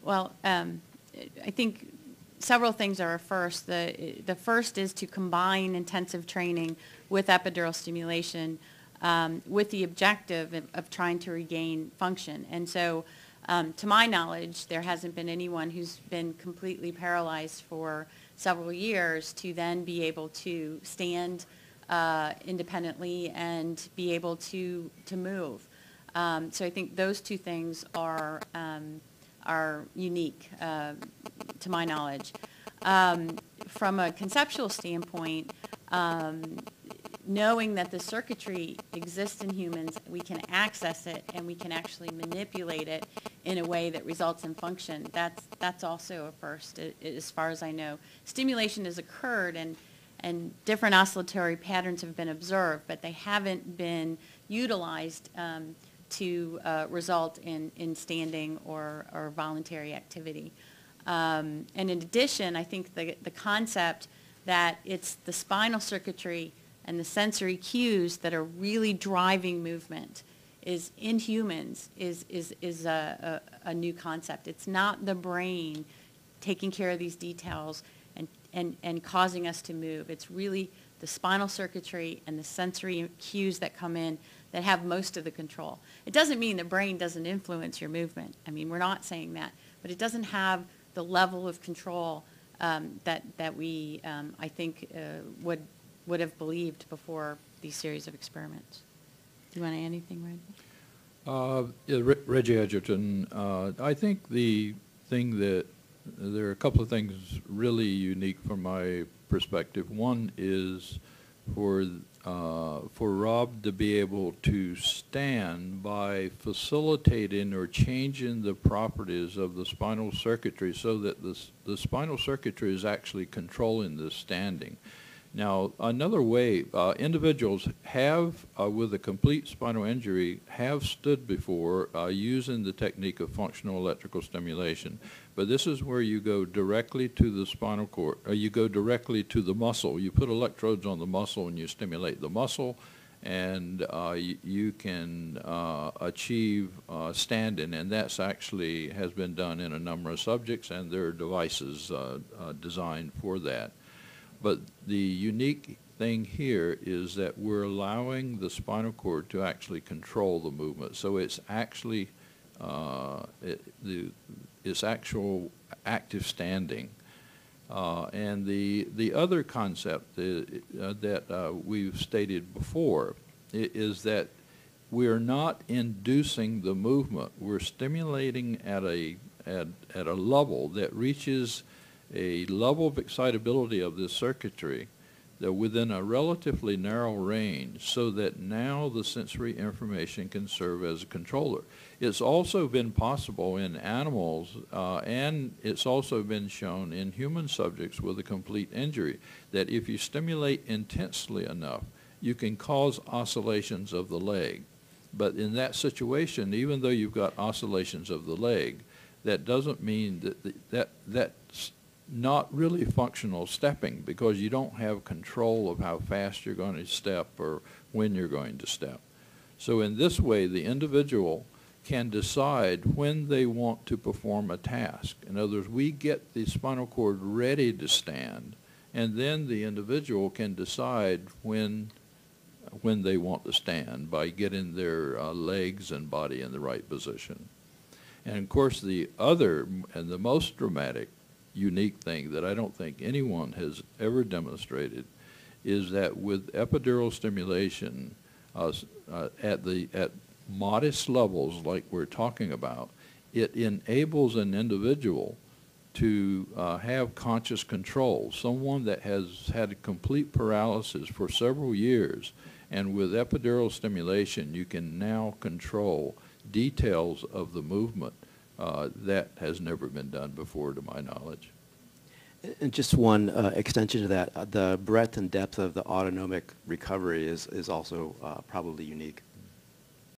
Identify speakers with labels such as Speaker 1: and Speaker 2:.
Speaker 1: Well, I think several things are a first. The first is to combine intensive training with epidural stimulation with the objective of trying to regain function. And so, to my knowledge, there hasn't been anyone who's been completely paralyzed for several years to then be able to stand independently and be able to move. So I think those two things are unique to my knowledge. From a conceptual standpoint, knowing that the circuitry exists in humans, we can access it and we can actually manipulate it in a way that results in function. That's also a first, as far as I know. Stimulation has occurred and different oscillatory patterns have been observed, but they haven't been utilized to result in standing or voluntary activity. And in addition, I think the concept that it's the spinal circuitry and the sensory cues that are really driving movement is in humans is a new concept. It's not the brain taking care of these details and causing us to move. It's really the spinal circuitry and the sensory cues that come in that have most of the control. It doesn't mean the brain doesn't influence your movement. I mean, we're not saying that, but it doesn't have the level of control that we, I think, would have believed before these series of experiments. Do you want to add anything, Reggie?
Speaker 2: Yeah, Reggie Edgerton. I think the thing that there are a couple of things really unique from my perspective. One is for Rob to be able to stand by facilitating or changing the properties of the spinal circuitry so that the spinal circuitry is actually controlling the standing. Now, another way, individuals have, with a complete spinal injury, have stood before using the technique of functional electrical stimulation. But this is where you go directly to the spinal cord, or you go directly to the muscle. You put electrodes on the muscle and you stimulate the muscle, and you can achieve standing, and that's actually has been done in a number of subjects, and there are devices designed for that. But the unique thing here is that we're allowing the spinal cord to actually control the movement. So it's actually it's actual active standing. And the other concept that we've stated before is that we're not inducing the movement. We're stimulating at a level that reaches a level of excitability of this circuitry that within a relatively narrow range so that now the sensory information can serve as a controller. It's also been possible in animals and it's also been shown in human subjects with a complete injury that if you stimulate intensely enough, you can cause oscillations of the leg. But in that situation, even though you've got oscillations of the leg, that doesn't mean that that's not really functional stepping because you don't have control of how fast you're going to step or when you're going to step. So in this way, the individual can decide when they want to perform a task. In other words, we get the spinal cord ready to stand, and then the individual can decide when they want to stand by getting their legs and body in the right position. And of course, the other and the most dramatic unique thing that I don't think anyone has ever demonstrated is that with epidural stimulation at modest levels like we're talking about, it enables an individual to have conscious control. Someone that has had complete paralysis for several years, and with epidural stimulation you can now control details of the movement that has never been done before, to my knowledge.
Speaker 3: And just one extension to that, the breadth and depth of the autonomic recovery is also probably unique.